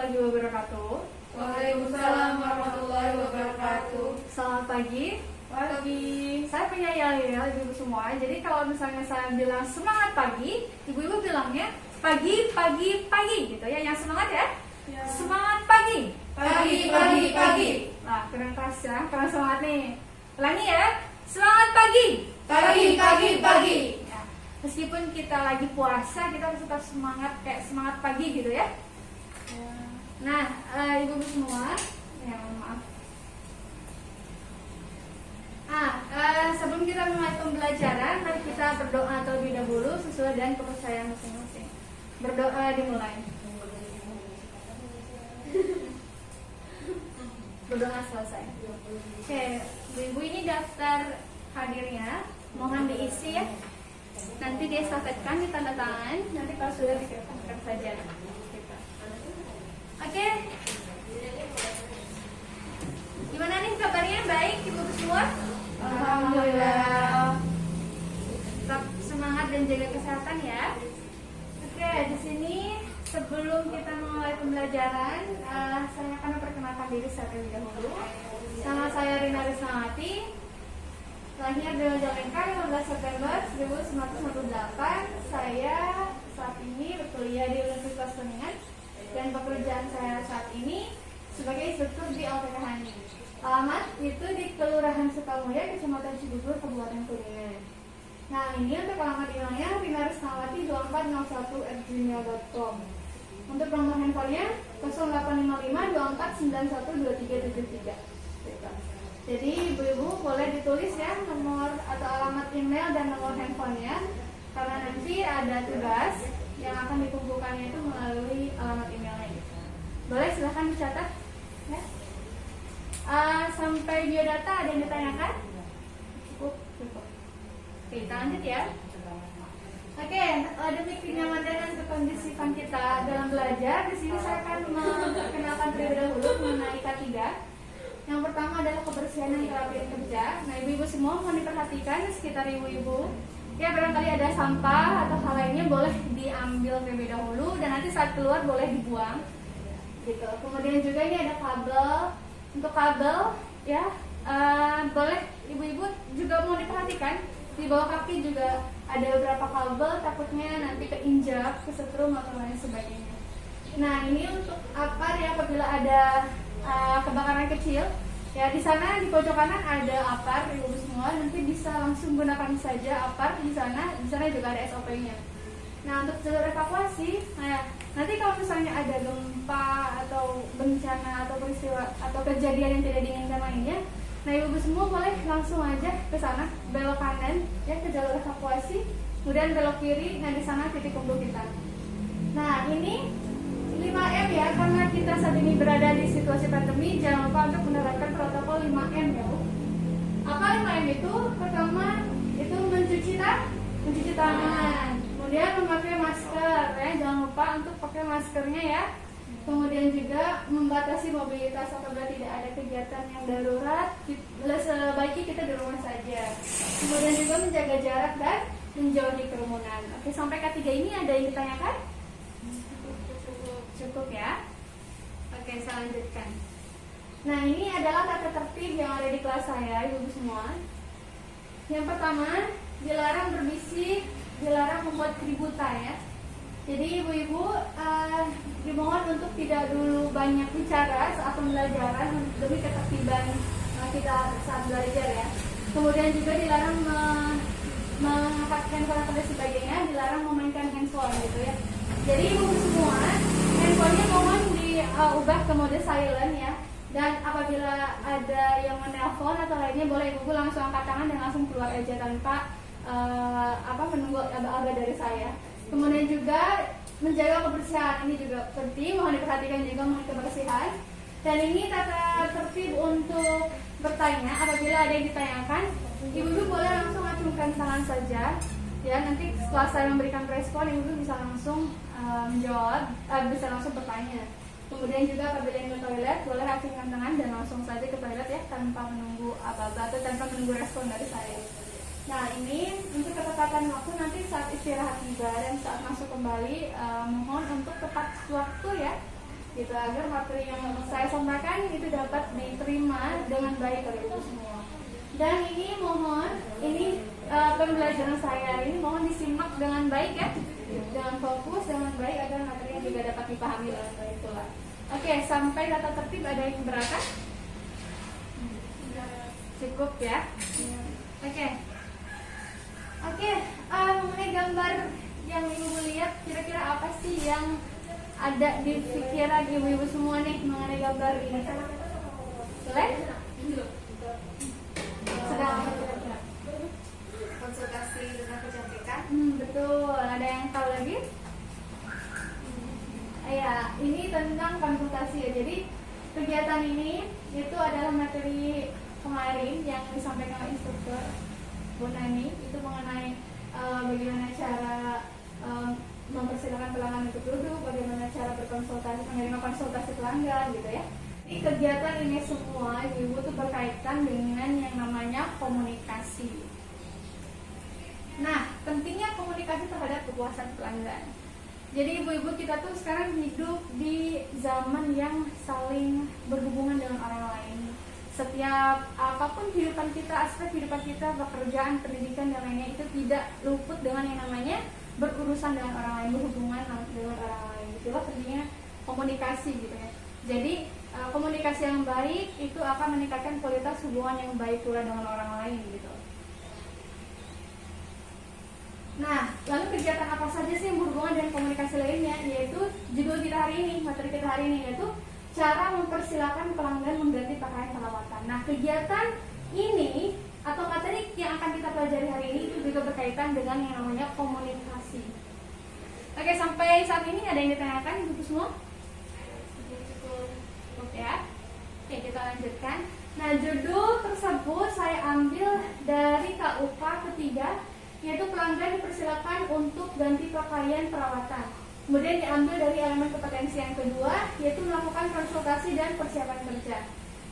warahmatullahi wabarakatuh. Waalaikumsalam warahmatullahi wabarakatuh. Selamat pagi. Pagi. Saya punya yel-yel ibu-ibu semua. Jadi kalau misalnya saya bilang semangat pagi, ibu-ibu bilangnya pagi, pagi, pagi gitu ya. Yang semangat ya. Ya. Semangat pagi. Pagi, pagi, pagi. Nah, keren keras ya. Keren semangat nih. Ulangi ya. Semangat pagi. Pagi, pagi, pagi. Ya. Meskipun kita lagi puasa, kita harus tetap semangat kayak semangat pagi gitu ya. Nah, ibu-ibu semua, ya maaf. Sebelum kita mulai pembelajaran, mari kita berdoa terlebih dahulu sesuai dengan kepercayaan masing-masing. Berdoa dimulai. Berdoa selesai. Oke, ibu-ibu ini daftar hadirnya, mohon diisi ya. Nanti diestafetkan di tanda tangan, nanti kalau sudah dikirimkan saja. Oke. Gimana nih kabarnya? Baik ibu-ibu semua? Alhamdulillah. Tetap semangat dan jaga kesehatan ya. Oke, di sini sebelum kita mulai pembelajaran, saya akan memperkenalkan diri saya terlebih dahulu. Nama saya Rina Risnawati. Lahir di Majalengka 15 September 1998. Saya saat ini berkuliah di Universitas Kuningan dan pekerjaan saya saat ini sebagai instruktur di LPK Hani. Alamat itu di Kelurahan Sukamulya, Kecamatan Cibubur, Kabupaten Kuningan. Nah, ini untuk alamat emailnya rinarisnawati2401@gmail.com. Untuk nomor handphonenya 085524912373. Jadi ibu-ibu boleh ditulis ya nomor atau alamat email dan nomor handphonenya, karena nanti ada tugas yang akan dikumpulkannya itu melalui alamat emailnya. Boleh silahkan dicatat ya. Sampai biodata ada yang ditanyakan? Cukup. Oke, kita lanjut ya. Oke, demi kenyamanan dan kekondisipan kita dalam belajar, di sini saya akan memperkenalkan terlebih dahulu mengenai K3. Yang pertama adalah kebersihan dan kerapian kerja. Nah, ibu-ibu semua mohon diperhatikan di sekitar ibu-ibu. Ya, barangkali ada sampah atau hal lainnya boleh diambil terlebih dahulu dan nanti saat keluar boleh dibuang. Gitu. Kemudian juga ini ada kabel. Untuk kabel ya, boleh ibu-ibu juga mau diperhatikan. Di bawah kaki juga ada beberapa kabel, takutnya nanti keinjak, kesetrum atau lain sebagainya. Nah, ini untuk apar ya, apabila ada kebakaran kecil ya, di sana di pojok kanan ada apar ibu semua, nanti bisa langsung gunakan saja apar di sana juga ada SOP-nya. Nah, untuk jalur evakuasi, nanti kalau misalnya ada gempa atau bencana atau peristiwa atau kejadian yang tidak diinginkan lainnya, nah ibu semua boleh langsung aja ke sana, belok kanan ya ke jalur evakuasi, kemudian belok kiri, nah di sana titik kumpul kita. Nah, ini 5M ya, karena kita saat ini berada di situasi pandemi, jangan lupa untuk menerapkan protokol 5M ya. Apa 5M itu? Pertama, itu mencuci tangan. Kemudian memakai masker ya, jangan lupa untuk pakai maskernya ya. Kemudian juga membatasi mobilitas apabila tidak ada kegiatan yang darurat, sebaiknya kita di rumah saja. Kemudian juga menjaga jarak dan menjauhi kerumunan. Oke, sampai K3 ini ada yang ditanyakan? Cukup ya. Oke, saya lanjutkan. Nah, ini adalah tata tertib yang ada di kelas saya, ibu-ibu semua. Yang pertama, dilarang berbisik, dilarang membuat keributan ya. Jadi ibu-ibu dimohon untuk tidak dulu banyak bicara saat pembelajaran demi ketertiban kita saat belajar ya. Kemudian juga dilarang mengangkat handphone dan sebagainya, dilarang memainkan handphone gitu ya. Jadi ibu semua, handphonenya mohon diubah ke mode silent ya. Dan apabila ada yang menelpon atau lainnya, boleh ibu langsung angkat tangan dan langsung keluar aja tanpa menunggu aba-aba dari saya. Kemudian juga menjaga kebersihan, ini juga penting, mohon diperhatikan juga mengenai kebersihan. Dan ini tata tertib untuk bertanya, apabila ada yang ditanyakan, ibu boleh langsung acungkan tangan saja. Ya, nanti setelah saya memberikan respon, ibu bisa langsung menjawab, bisa langsung bertanya. Kemudian juga apabila ingin ke toilet, boleh acungkan tangan dan langsung saja ke toilet ya, tanpa menunggu apa-apa atau tanpa menunggu respon dari saya. Nah, ini untuk ketepatan waktu nanti saat istirahat tiba dan saat masuk kembali, mohon untuk tepat waktu ya. gitu, agar materi yang saya sampaikan itu dapat diterima dengan baik oleh ibu semua. Dan ini mohon, ini pembelajaran saya ini mohon disimak dengan baik ya, dengan fokus, dengan baik agar materinya juga dapat dipahami oleh pelajar. Oke, sampai data tertib ada yang keberatan? Cukup ya. Oke, mengenai gambar yang ibu lihat, kira-kira apa sih yang ada di pikiran ibu-ibu semua nih mengenai gambar ini? Boleh? Sedang apa kira-kira? Konsultasi dengan kecantikan. Betul. Ada yang tahu lagi? Ya, ini tentang konsultasi ya. Jadi kegiatan ini itu adalah materi kemarin yang disampaikan oleh instruktur Bu Nani, itu mengenai bagaimana cara mempersilakan pelanggan untuk duduk, bagaimana cara berkonsultasi, menerima konsultasi pelanggan gitu ya. Ini kegiatan ini semua ibu tuh berkaitan dengan yang namanya komunikasi. Nah, pentingnya komunikasi terhadap kepuasan pelanggan. Jadi ibu-ibu kita tuh sekarang hidup di zaman yang saling berhubungan dengan orang lain. Setiap apapun kehidupan kita, aspek kehidupan kita, pekerjaan, pendidikan dan lainnya itu tidak luput dengan yang namanya berurusan dengan orang lain, berhubungan dengan orang lain. Itulah pentingnya komunikasi gitu ya. Jadi komunikasi yang baik itu akan meningkatkan kualitas hubungan yang baik pula dengan orang lain gitu. Nah, lalu kegiatan apa saja sih yang berhubungan dengan komunikasi lainnya? Yaitu judul kita hari ini, materi kita hari ini, yaitu cara mempersilahkan pelanggan mengganti pakaian perawatan. Nah, kegiatan ini atau materi yang akan kita pelajari hari ini itu juga berkaitan dengan yang namanya komunikasi. Oke, sampai saat ini ada yang ditanyakan ibu semua? Cukup ya. Oke, kita lanjutkan. Nah, judul tersebut saya ambil dari KUK ketiga, yaitu pelanggan dipersilakan untuk ganti pakaian perawatan. Kemudian diambil dari elemen kompetensi yang kedua, yaitu melakukan konsultasi dan persiapan kerja.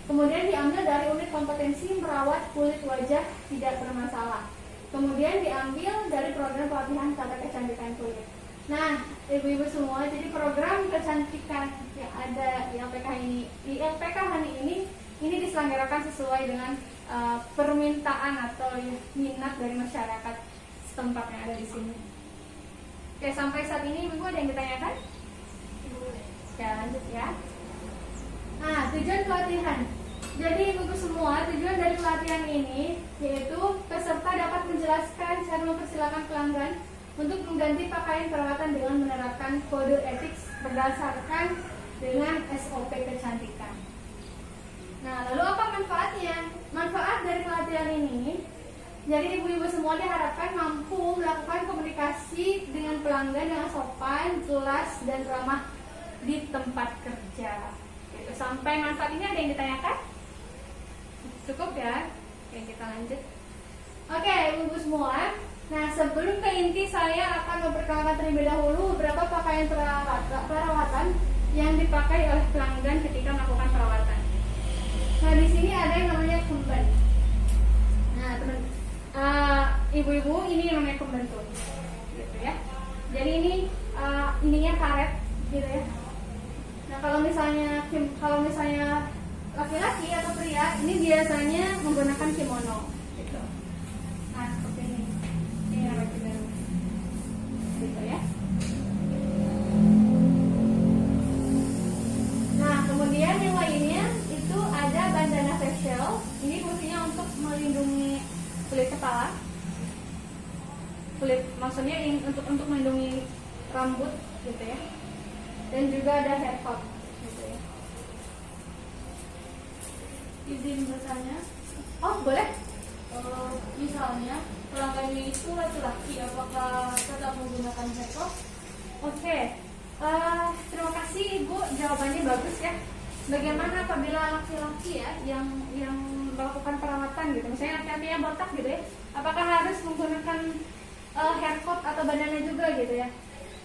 Kemudian diambil dari unit kompetensi merawat kulit wajah tidak bermasalah. Kemudian diambil dari program pelatihan tata kecantikan kulit. Nah, ibu-ibu semua, jadi program kecantikan yang ada di LPK ini diselenggarakan sesuai dengan permintaan atau minat dari masyarakat setempat yang ada di sini. Oke, sampai saat ini ibu ada yang ditanyakan? Ya, lanjut ya. Nah, tujuan pelatihan. Jadi ibu semua, tujuan dari pelatihan ini yaitu peserta dapat menjelaskan cara mempersilakan pelanggan untuk mengganti pakaian perawatan dengan menerapkan kode etik berdasarkan dengan SOP kecantikan. Nah, lalu apa manfaatnya? Manfaat dari pelatihan ini, jadi ibu-ibu semua diharapkan mampu melakukan komunikasi dengan pelanggan dengan sopan, jelas, dan ramah di tempat kerja. Gitu. Sampai manfaat ini ada yang ditanyakan? Cukup ya? Oke, kita lanjut. Oke, ibu-ibu semua. Nah, sebelum ke inti, saya akan memperkenalkan terlebih dahulu beberapa pakaian perawatan yang dipakai oleh pelanggan ketika melakukan perawatan. Nah, di sini ada yang namanya kemben. Nah, ibu-ibu, ini yang namanya kemben tuh, gitu ya. Jadi ininya karet, gitu ya. Nah, kalau misalnya laki-laki atau pria, ini biasanya menggunakan kimono, gitu. Nah, seperti ini. Ini namanya kemben, gitu ya. Nah, kemudian yang lainnya itu ada bandana facial. Ini fungsinya untuk melindungi kulit kepala. Maksudnya untuk melindungi rambut, gitu ya. Dan juga ada hair coat, gitu ya. Izin bertanya. Oh, boleh. Misalnya pelanggannya itu laki-laki, apakah tetap menggunakan hair coat? Oke. Terima kasih Ibu, jawabannya bagus ya. Bagaimana apabila laki-laki ya yang melakukan perawatan gitu, misalnya laki-laki yang botak gitu ya, apakah harus menggunakan hair coat atau bandana juga gitu ya?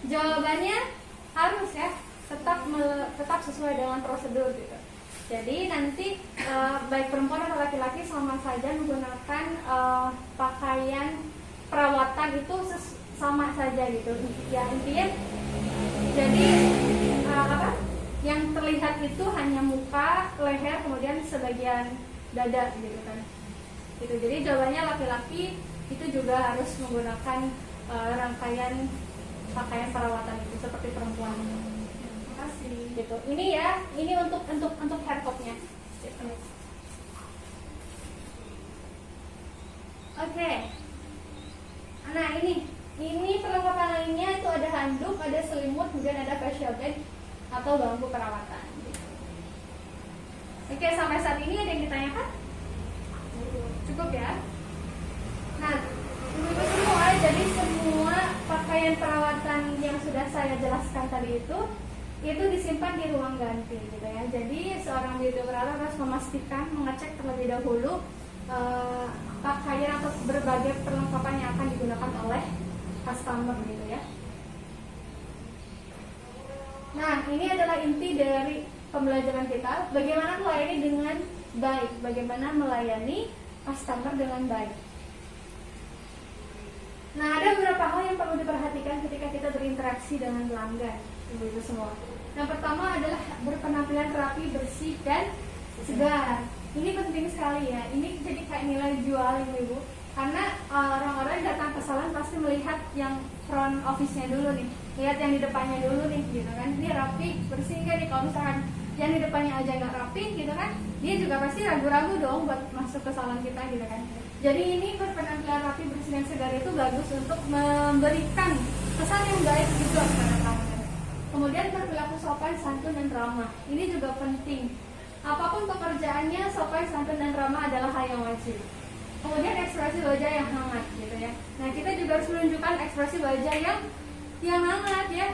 Jawabannya harus ya, tetap sesuai dengan prosedur gitu. Jadi nanti baik perempuan atau laki-laki sama saja menggunakan pakaian perawatan itu sama saja gitu. Ya intinya jadi terlihat itu hanya muka, leher, kemudian sebagian dada gitu kan. Gitu. Jadi jawabannya laki-laki itu juga harus menggunakan rangkaian pakaian perawatan itu seperti perempuan. Terima kasih. Gitu. Ini ya, ini untuk hair coat-nya. Gitu. Oke. Nah, ini perlengkapan lainnya itu ada handuk, ada selimut, kemudian ada facial bag atau bangku perawatan. Gitu. Oke, sampai saat ini ada yang ditanyakan? Cukup ya. Nah, ibu-ibu semua, jadi semua pakaian perawatan yang sudah saya jelaskan tadi itu disimpan di ruang ganti gitu ya. Jadi seorang videographer harus memastikan, mengecek terlebih dahulu pakaian atau berbagai perlengkapan yang akan digunakan oleh customer gitu ya. Nah, ini adalah inti dari pembelajaran kita, bagaimana melayani dengan baik, bagaimana melayani customer dengan baik. Nah, ada beberapa hal yang perlu diperhatikan ketika kita berinteraksi dengan pelanggan, ibu-ibu semua. Yang pertama adalah berpenampilan rapi, bersih, dan segar. Ini penting sekali ya. Ini jadi kayak nilai jual, ibu-ibu. Karena orang-orang datang ke salon pasti melihat yang front office-nya dulu nih, lihat yang di depannya dulu nih, gitu kan. Ini rapi, bersih kan nih. Kalau misalkan yang di depannya aja nggak rapi, gitu kan, dia juga pasti ragu-ragu dong buat masuk ke salon kita, gitu kan. Jadi ini berpenampilan rapi, bersih, dan segar itu bagus untuk memberikan kesan yang baik juga kepada pelanggan. Kemudian berperilaku sopan, santun, dan ramah. Ini juga penting. Apapun pekerjaannya, sopan, santun, dan ramah adalah hal yang wajib. Kemudian ekspresi wajah yang hangat, gitu ya. Nah, kita juga harus menunjukkan ekspresi wajah yang hangat ya.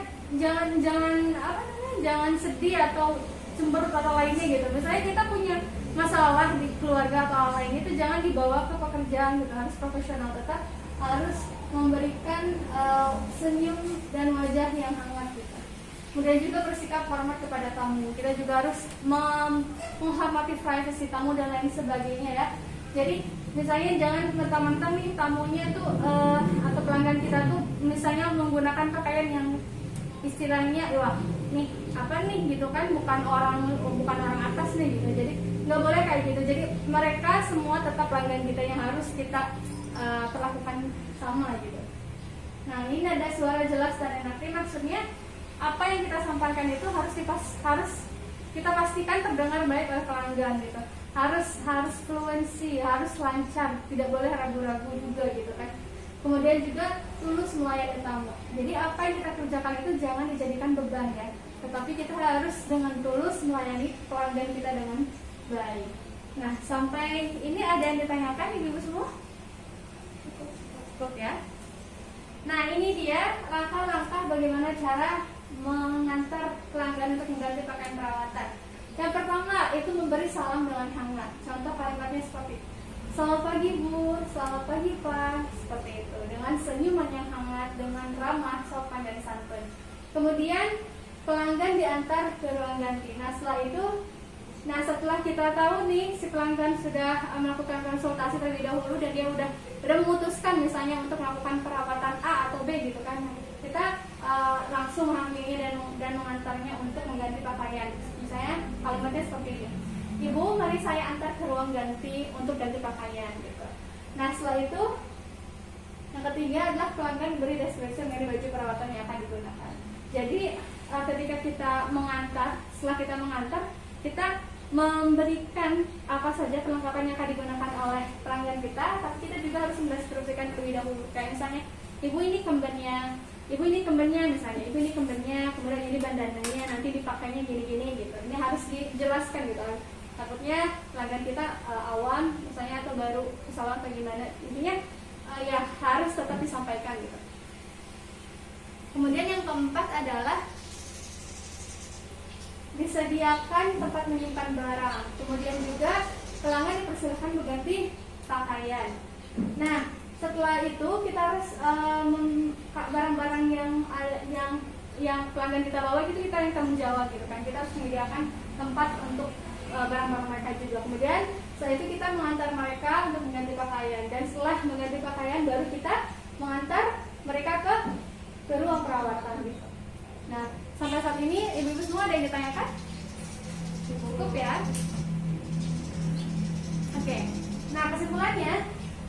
Jangan sedih atau cemberut atau lainnya gitu. Misalnya kita punya masalah di keluarga atau lain itu jangan dibawa ke pekerjaan gitu. Harus profesional, tetap harus memberikan senyum dan wajah yang hangat gitu. Kemudian juga bersikap hormat kepada tamu. Kita juga harus menghormati privasi tamu dan lain sebagainya ya. Jadi misalnya jangan mentang-mentang nih tamunya tuh atau pelanggan kita tuh misalnya menggunakan pakaian yang istilahnya wah nih apa nih gitu kan, bukan orang atas nih gitu. Jadi nggak boleh kayak gitu. Jadi mereka semua tetap pelanggan kita yang harus kita perlakukan sama gitu. Nah, ini ada suara jelas dan enak. Maksudnya apa yang kita sampaikan itu harus kita pastikan terdengar baik oleh pelanggan gitu. Harus fluensi, harus lancar, tidak boleh ragu-ragu juga gitu kan. Kemudian juga tulus melayani tamu. Jadi apa yang kita kerjakan itu jangan dijadikan beban ya, tetapi kita harus dengan tulus melayani pelanggan kita dengan baik. Nah, sampai ini ada yang ditanyakan ibu-ibu semua? Cukup ya. Nah, ini dia langkah-langkah bagaimana cara mengantar pelanggan untuk mengganti pakaian perawatan. Yang pertama itu memberi salam dengan hangat. Contoh kalimatnya seperti selamat pagi Bu, selamat pagi Pak, seperti itu. Dengan senyuman yang hangat, dengan ramah, sopan, dan santun. Kemudian pelanggan diantar ke ruang ganti. Nah, setelah kita tahu nih si pelanggan sudah melakukan konsultasi terlebih dahulu dan dia udah memutuskan misalnya untuk melakukan perawatan A atau B gitu kan, kita langsung menghampirinya dan mengantarnya untuk mengganti pakaian. Misalnya kalimatnya seperti ini, Ibu mari saya antar ke ruang ganti untuk ganti pakaian gitu. Nah, setelah itu yang ketiga adalah pelanggan beri deskripsi mengenai baju perawatan yang akan digunakan. Jadi ketika kita mengantar, setelah kita mengantar, kita memberikan apa saja perlengkapan yang akan digunakan oleh pelanggan kita, tapi kita juga harus mendeskripsikan terlebih dahulu. Kayak misalnya, Ibu ini kembennya misalnya, Ibu ini kembennya, kemudian ini bandananya, nanti dipakainya gini-gini gitu. Ini harus dijelaskan gitu. Takutnya pelanggan kita awam misalnya atau baru ke salon atau gimana. Intinya ya harus tetap disampaikan gitu. Kemudian yang keempat adalah disediakan tempat menyimpan barang. Kemudian juga pelanggan dipersilakan berganti pakaian. Nah, setelah itu kita harus barang-barang yang pelanggan kita bawa itu kita yang tanggung jawab gitu kan. Kita harus menyediakan tempat untuk barang-barang mereka juga. Kemudian setelah itu kita mengantar mereka untuk mengganti pakaian, dan setelah mengganti pakaian baru kita mengantar mereka ke ruang perawatan gitu. Nah, sampai saat ini ibu-ibu semua ada yang ditanyakan? Cukup ya. Oke. Nah, kesimpulannya,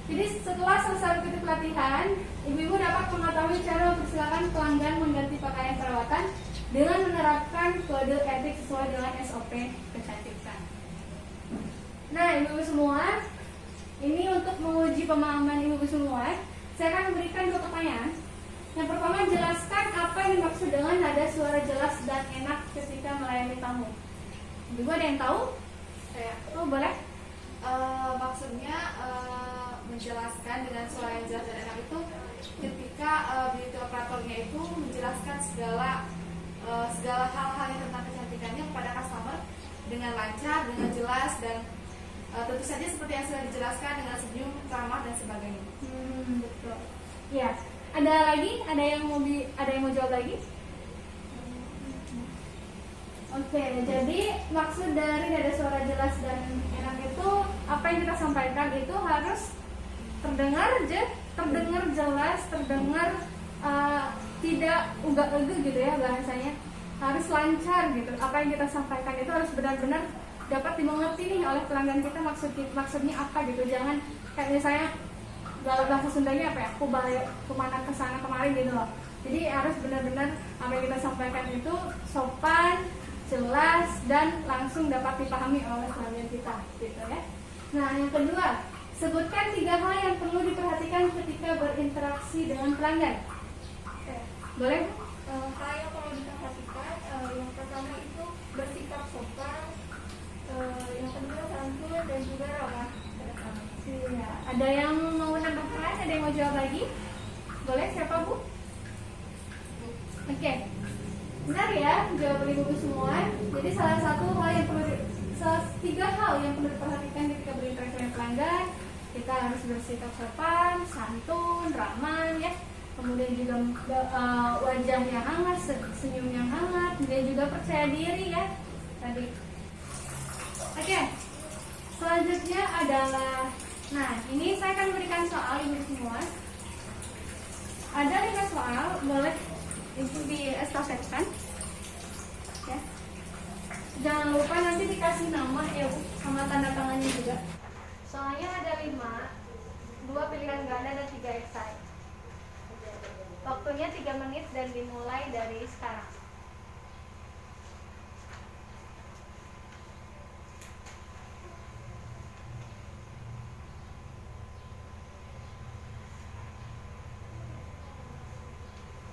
jadi setelah selesai mengikuti pelatihan, ibu-ibu dapat mengetahui cara mempersilakan pelanggan mengganti pakaian perawatan dengan menerapkan kode etik sesuai dengan SOP kecantikan. Nah, ibu-ibu semua, ini untuk menguji pemahaman ibu-ibu semua, saya akan memberikan 2 pertanyaan. Yang pertama, jelaskan apa yang dimaksud dengan nada suara jelas dan enak ketika melayani tamu. Ibu ada yang tahu? Oh, boleh? Maksudnya menjelaskan dengan suara yang jelas dan enak itu ketika beauty operatornya itu menjelaskan segala hal-hal yang tentang kecantikannya kepada customer dengan lancar, dengan jelas, dan tentu saja seperti yang sudah dijelaskan dengan senyum, ramah, dan sebagainya. Betul. Ya. Ada lagi? Ada yang mau jawab lagi? Oke, jadi maksud dari nada suara jelas dan enak itu apa yang kita sampaikan itu harus terdengar jelas, terdengar tidak ugak-ugak gitu ya bahasanya, harus lancar gitu. Apa yang kita sampaikan itu harus benar-benar dapat dimengerti nih oleh pelanggan kita, maksudnya apa gitu. Jangan kayak misalnya dalam bahasa Sundanya apa ya, aku balik kemana kesana kemarin gitu loh. Jadi harus benar-benar apa yang kita sampaikan itu sopan, jelas, dan langsung dapat dipahami oleh pelanggan kita gitu ya. Nah, yang kedua, sebutkan 3 hal yang perlu diperhatikan ketika berinteraksi dengan pelanggan. Boleh? Hal yang perlu diperhatikan, yang pertama itu bersikap sopan, yang kedua santun dan juga ramah. Iya. Ada yang mau tambahkan? Ada yang mau jawab lagi? Boleh, siapa Bu? Oke. Benar ya, jawab ibu-ibu semua. Jadi salah satu hal yang perlu 3 hal yang perlu diperhatikan ketika berinteraksi dengan pelanggan, kita harus bersikap sopan, santun, ramah ya. Kemudian juga wajah yang hangat, senyum yang hangat, dan juga percaya diri ya tadi. Oke. Selanjutnya adalah, nah ini saya akan berikan soal ibu semua. Ada 5 soal, boleh itu diestafetkan. Ya. Jangan lupa nanti dikasih nama ya Bu, sama tanda tangannya juga. Soalnya ada 5, 2 pilihan ganda dan 3 esai. Waktunya 3 menit dan dimulai dari sekarang.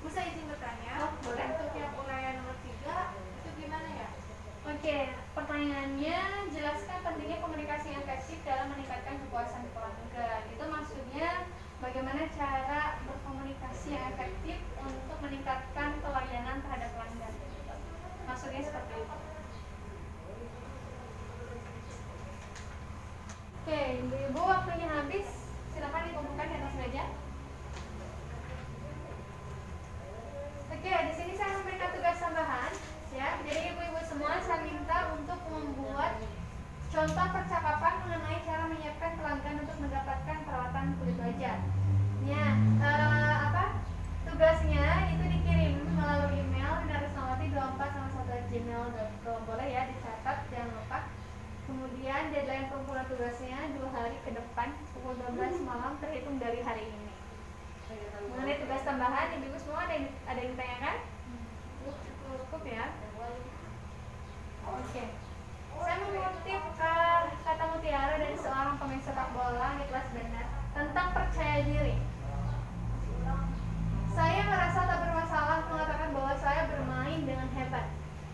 Bisa izin bertanya? Oh, boleh. Untuk yang uraian nomor 3 itu gimana ya? Oke, pertanyaannya, jelaskan pentingnya komunikasi yang efektif dalam meningkatkan kepuasan pelanggan. Itu maksudnya bagaimana cara berkomunikasi yang efektif untuk meningkatkan pelayanan terhadap pelanggan. Maksudnya seperti itu. Oke, ibu waktunya habis. Silakan dikumpulkan di atas meja. Oke, di sini saya memberikan tugas tambahan, ya. Jadi ibu-ibu semua saya minta untuk membuat contoh percakapan mengenai cara menyiapkan pelanggan untuk mendapatkan perawatan kulit wajah. Ya, tugasnya itu dikirim melalui email narismawati2491@gmail.com. Boleh ya dicatat, jangan lupa. Kemudian deadline pengumpulan tugasnya 2 hari ke depan pukul 12 malam terhitung dari hari ini. Mengenai tugas tambahan, ibu semua ada yang ditanyakan? Cukup ya. Oke. Saya mengutip kata mutiara dari seorang pemain sepak bola Niklas Bendtner tentang percaya diri. Saya merasa tak bermasalah mengatakan bahwa saya bermain dengan hebat,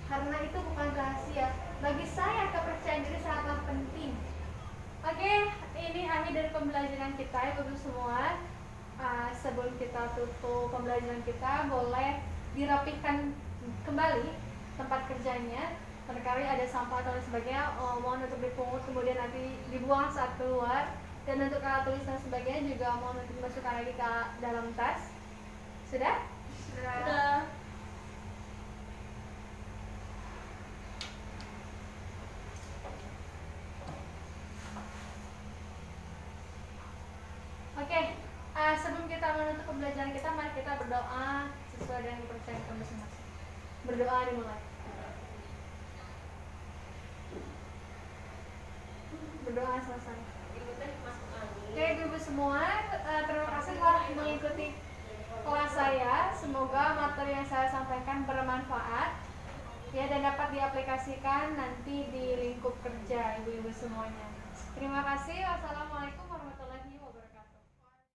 karena itu bukan rahasia. Bagi saya kepercayaan diri sangatlah penting. Oke, ini akhir dari pembelajaran kita ya ibu semua. Sebelum kita tutup pembelajaran kita, boleh dirapikan kembali tempat kerjanya. Barangkali ada sampah atau sebagainya, mohon untuk dipungut kemudian nanti dibuang saat keluar. Dan untuk alat tulis dan sebagainya juga mohon untuk dimasukkan lagi ke dalam tas. Sudah? Sudah. Oke, sebelum kita menutup pembelajaran kita, mari kita berdoa sesuai dengan kepercayaan kita masing-masing. Berdoa dimulai. berdoa selesai. Oke ibu semua, terima kasih telah mengikuti kelas saya. Semoga materi yang saya sampaikan bermanfaat ya dan dapat diaplikasikan nanti di lingkup kerja ibu-ibu semuanya. Terima kasih. Wassalamualaikum warahmatullahi wabarakatuh.